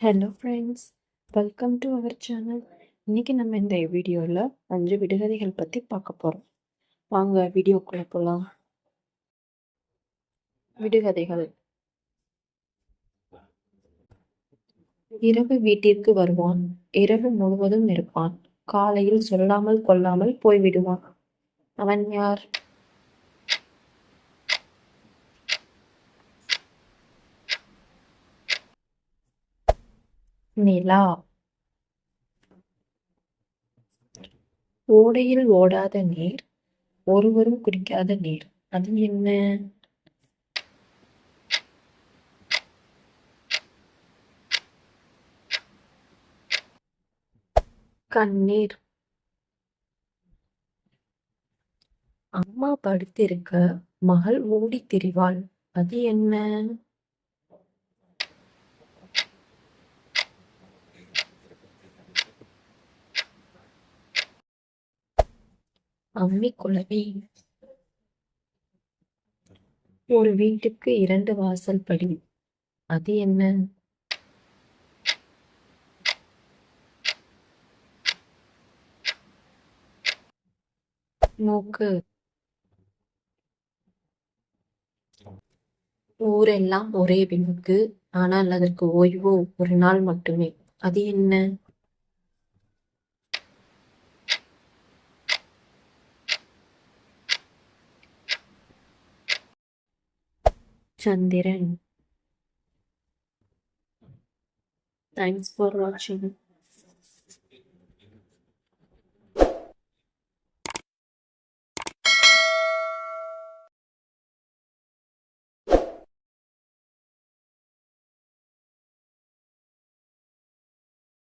Hello friends, welcome to our channel. இன்னைக்கு நம்ம இந்த வீடியோவில் 5 விடுகதைகள் பற்றி பார்க்க போகிறோம். வாங்க வீடியோக்குள்ள போகலாம். விடுகதைகள். இரவு வீட்டிற்கு வருவான், இரவு முழுவதும் இருப்பான், காலையில் சொல்லாமல் கொள்ளாமல் போய்விடுவான். அவன் யார்? நிலா. ஓடையில் ஓடாத நீர், ஒருவரும் குடிக்காத நீர், அது என்ன? கண்ணீர். அம்மா படுத்திருக்க மகள் ஓடித் திரிவாள், அது என்ன? அம்மி குளவி. ஒரு வீட்டுக்கு 2 வாசல் படி, அது என்ன? மூக்கு. ஊரெல்லாம் ஒரே விளக்கு, ஆனால் அதற்கு ஓய்வோ ஒரு நாள் மட்டுமே, அது என்ன? சந்திரன். தேங்க்ஸ் ஃபார் வாட்சிங்.